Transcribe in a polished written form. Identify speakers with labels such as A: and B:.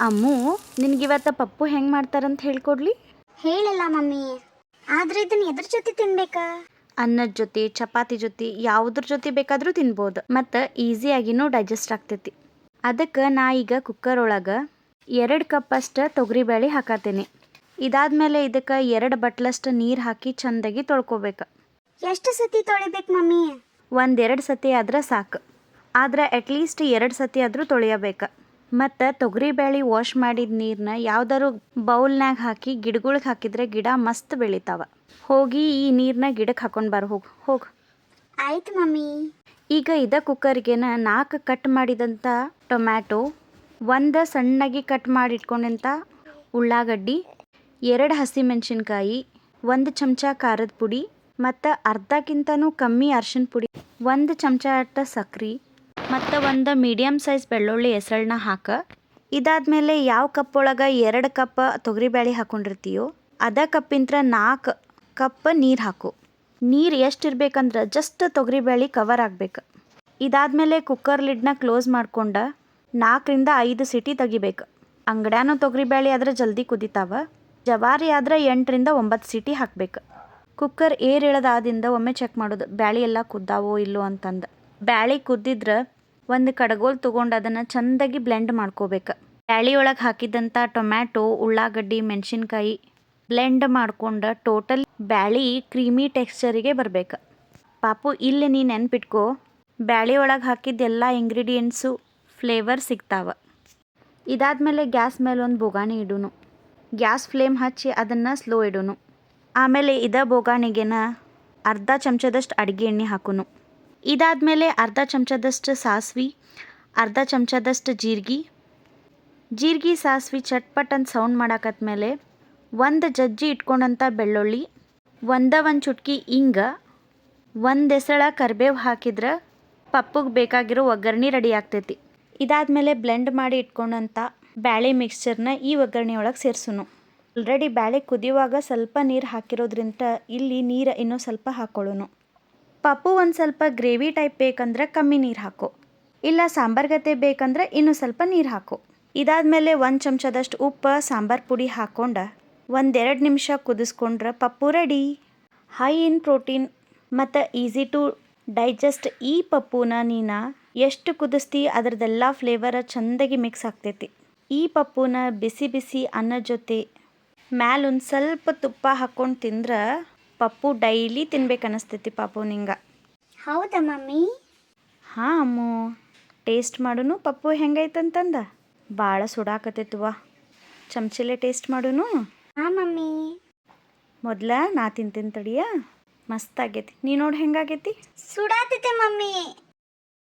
A: ಅಮ್ಮು, ನಿನಗಿವತ್ತ ಪಪ್ಪು ಹೆಂಗೆ ಮಾಡ್ತಾರಂತ ಹೇಳ್ಕೊಡ್ಲಿ?
B: ಹೇಳಿಲ್ಲ ಮಮ್ಮಿ. ಆದ್ರೆ ಇದನ್ನ ಎದ್ರ ಜೊತೆ ತಿನ್ಬೇಕಾ?
A: ಅನ್ನದ ಜೊತೆ, ಚಪಾತಿ ಜೊತೆ, ಯಾವುದ್ರ ಜೊತೆ ಬೇಕಾದರೂ ತಿನ್ಬೋದು. ಮತ್ತು ಈಸಿಯಾಗಿನೂ ಡೈಜೆಸ್ಟ್ ಆಗ್ತೈತಿ. ಅದಕ್ಕೆ ನಾ ಈಗ ಕುಕ್ಕರ್ ಒಳಗೆ 2 ಕಪ್ ಅಷ್ಟು ತೊಗರಿಬೇಳೆ ಹಾಕತ್ತೀನಿ. ಇದಾದ್ಮೇಲೆ ಇದಕ್ಕೆ 2 ಬಟ್ಲಷ್ಟು ನೀರು ಹಾಕಿ ಚೆಂದಾಗಿ ತೊಳ್ಕೊಬೇಕು.
B: ಎಷ್ಟು ಸತಿ ತೊಳಿಬೇಕು ಮಮ್ಮಿ?
A: 1-2 ಸತಿ ಆದ್ರೆ ಸಾಕು. ಆದ್ರೆ ಅಟ್ಲೀಸ್ಟ್ 2 ಸತಿ ಆದರೂ ತೊಳಿಯಬೇಕು. ಮತ್ತು ತೊಗರಿಬೇಳೆ ವಾಶ್ ಮಾಡಿದ ನೀರನ್ನ ಯಾವ್ದಾದ್ರು ಬೌಲ್ನಾಗ ಹಾಕಿ ಗಿಡಗಳಿಗೆ ಹಾಕಿದ್ರೆ ಗಿಡ ಮಸ್ತ್ ಬೆಳಿತಾವ. ಹೋಗಿ ಈ ನೀರನ್ನ ಗಿಡಕ್ಕೆ ಹಾಕೊಂಡು ಬರ ಹೋಗು.
B: ಆಯ್ತು ಮಮ್ಮಿ.
A: ಈಗ ಇದ ಕುಕ್ಕರ್ಗೆ 4 ಕಟ್ ಮಾಡಿದಂಥ ಟೊಮ್ಯಾಟೊ, 1 ಸಣ್ಣಗೆ ಕಟ್ ಮಾಡಿ ಇಟ್ಕೊಂಡಂಥ ಉಳ್ಳಾಗಡ್ಡಿ, 2 ಹಸಿಮೆಣಸಿನ್ಕಾಯಿ, 1 ಚಮಚ ಖಾರದ ಪುಡಿ ಮತ್ತು ಅರ್ಧಕ್ಕಿಂತನೂ ಕಮ್ಮಿ ಅರ್ಶಿನ ಪುಡಿ, 1 ಚಮಚ ಅಟ್ಟ ಸಕ್ರೆ ಮತ್ತು 1 ಮೀಡಿಯಮ್ ಸೈಜ್ ಬೆಳ್ಳುಳ್ಳಿ ಹೆಸಳನ್ನ ಹಾಕ. ಇದಾದ್ಮೇಲೆ ಯಾವ ಕಪ್ ಒಳಗೆ 2 ಕಪ್ ತೊಗರಿಬೇಳೆ ಹಾಕೊಂಡಿರ್ತೀಯೋ ಅದೇ ಕಪ್ಪಿಂತ್ರ 4 ಕಪ್ ನೀರು ಹಾಕು. ನೀರು ಎಷ್ಟು ಇರ್ಬೇಕಂದ್ರೆ ಜಸ್ಟ್ ತೊಗರಿಬೇಳೆ ಕವರ್ ಆಗಬೇಕು. ಇದಾದ್ಮೇಲೆ ಕುಕ್ಕರ್ ಲಿಡ್ನ ಕ್ಲೋಸ್ ಮಾಡ್ಕೊಂಡು 4-5 ಸಿಟಿ ತೆಗಿಬೇಕು. ಅಂಗಡ್ಯಾನೋ ತೊಗರಿಬೇಳೆ ಆದ್ರೆ ಜಲ್ದಿ ಕುದಿತಾವ. ಜವಾರಿ ಆದ್ರೆ 8-9 ಸಿಟಿ ಹಾಕಬೇಕು. ಕುಕ್ಕರ್ ಏರ್ ಇಳದಾದಿಂದ ಒಮ್ಮೆ ಚೆಕ್ ಮಾಡೋದು ಬ್ಯಾಳೆ ಎಲ್ಲ ಕುದ್ದಾವೋ ಇಲ್ಲೋ ಅಂತಂದು. ಬ್ಯಾಳೆ ಕುದ್ದಿದ್ರೆ 1 ಕಡಗೋಲ್ ತೊಗೊಂಡು ಅದನ್ನು ಚೆಂದಾಗಿ ಬ್ಲೆಂಡ್ ಮಾಡ್ಕೋಬೇಕು. ಬ್ಯಾಳೆ ಒಳಗೆ ಹಾಕಿದಂಥ ಟೊಮ್ಯಾಟೊ, ಉಳ್ಳಾಗಡ್ಡಿ, ಮೆಣಸಿನ್ಕಾಯಿ ಬ್ಲೆಂಡ್ ಮಾಡ್ಕೊಂಡು ಟೋಟಲ್ ಬ್ಯಾಳೆ ಕ್ರೀಮಿ ಟೆಕ್ಸ್ಚರಿಗೆ ಬರಬೇಕು. ಪಾಪು ಇಲ್ಲಿ ನೀ ನೆನ್ಪಿಟ್ಕೋ, ಬ್ಯಾಳೆ ಒಳಗೆ ಹಾಕಿದ್ದೆಲ್ಲ ಇಂಗ್ರೀಡಿಯೆಂಟ್ಸು ಫ್ಲೇವರ್ ಸಿಗ್ತಾವ. ಇದಾದ್ಮೇಲೆ ಗ್ಯಾಸ್ ಮೇಲೆ ಒಂದು ಬೋಗಾಣಿ ಇಡೋನು. ಗ್ಯಾಸ್ ಫ್ಲೇಮ್ ಹಚ್ಚಿ ಅದನ್ನು ಸ್ಲೋ ಇಡೋನು. ಆಮೇಲೆ ಇದೇ ಬೋಗಾಣಿಗೆನ ಅರ್ಧ ಚಮಚದಷ್ಟು ಅಡುಗೆ ಎಣ್ಣೆ ಹಾಕೋನು. ಇದಾದ್ಮೇಲೆ ಅರ್ಧ ಚಮಚದಷ್ಟು ಸಾಸ್ವೆ, ಅರ್ಧ ಚಮಚದಷ್ಟು ಜೀರಿಗೆ ಸಾಸ್ವೆ ಚಟ್ಪಟ್ ಅಂತ ಸೌಂಡ್ ಮಾಡಾಕತ್ಮೇಲೆ 1 ಜಜ್ಜಿ ಇಟ್ಕೊಂಡಂಥ ಬೆಳ್ಳುಳ್ಳಿ, 1 ಚುಟ್ಕಿ ಹಿಂಗ, 1 ಎಸಳ ಕರಿಬೇವು ಹಾಕಿದ್ರೆ ಪಪ್ಪುಗೆ ಬೇಕಾಗಿರೋ ಒಗ್ಗರಣೆ ರೆಡಿ ಆಗ್ತೈತಿ. ಇದಾದ್ಮೇಲೆ ಬ್ಲೆಂಡ್ ಮಾಡಿ ಇಟ್ಕೊಂಡಂಥ ಬ್ಯಾಳೆ ಮಿಕ್ಸ್ಚರ್ನ ಈ ಒಗ್ಗರಣೆ ಒಳಗೆ ಸೇರಿಸೋನು. ಆಲ್ರೆಡಿ ಬ್ಯಾಳೆ ಕುದಿಯುವಾಗ ಸ್ವಲ್ಪ ನೀರು ಹಾಕಿರೋದ್ರಿಂದ ಇಲ್ಲಿ ನೀರು ಇನ್ನೂ ಸ್ವಲ್ಪ ಹಾಕ್ಕೊಳ್ಳೋನು. ಪಪ್ಪು ಒಂದು ಸ್ವಲ್ಪ ಗ್ರೇವಿ ಟೈಪ್ ಬೇಕಂದ್ರೆ ಕಮ್ಮಿ ನೀರು ಹಾಕೋ, ಇಲ್ಲ ಸಾಂಬಾರ್ಗತೆ ಬೇಕಂದ್ರೆ ಇನ್ನೂ ಸ್ವಲ್ಪ ನೀರು ಹಾಕೋ. ಇದಾದ್ಮೇಲೆ 1 ಚಮಚದಷ್ಟು ಉಪ್ಪು, ಸಾಂಬಾರು ಪುಡಿ ಹಾಕ್ಕೊಂಡು 1-2 ನಿಮಿಷ ಕುದಿಸ್ಕೊಂಡ್ರೆ ಪಪ್ಪು ರೆಡಿ. ಹೈ ಇನ್ ಪ್ರೋಟೀನ್ ಮತ್ತು ಈಸಿ ಟು ಡೈಜೆಸ್ಟ್ ಈ ಪಪ್ಪುನ ನೀನು ಎಷ್ಟು ಕುದಿಸ್ತಿ ಅದರದ್ದೆಲ್ಲ ಫ್ಲೇವರ್ ಚೆಂದಾಗಿ ಮಿಕ್ಸ್ ಆಗ್ತೈತಿ. ಈ ಪಪ್ಪುನ ಬಿಸಿ ಬಿಸಿ ಅನ್ನದ ಜೊತೆ ಮ್ಯಾಲೊಂದು ಸ್ವಲ್ಪ ತುಪ್ಪ ಹಾಕ್ಕೊಂಡು ತಿಂದ್ರೆ ಪಪ್ಪು ಡೈಲಿ ತಿನ್ಬೇಕು ಅನ್ನಿಸ್ತೈತಿ ಪಾಪು ನಿಂಗೆ.
B: ಹೌದಾ ಮಮ್ಮಿ?
A: ಹಾಂ ಅಮ್ಮು, ಟೇಸ್ಟ್ ಮಾಡೋನು ಪಪ್ಪು ಹೆಂಗೈತಂತಂದ. ಭಾಳ ಸುಡಾಕತ್ತೈತವ, ಚಮಚಲೆ ಟೇಸ್ಟ್ ಮಾಡೋನು.
B: ಹಾಂ ಮಮ್ಮಿ.
A: ಮೊದಲ ನಾ ತಿಂತೀನಿ ತಡಿಯ, ಮಸ್ತ್ ಆಗೈತಿ. ನೀ ನೋಡಿ ಹೆಂಗಾಗೈತಿ.
B: ಸುಡಾತೈತೆ ಮಮ್ಮಿ.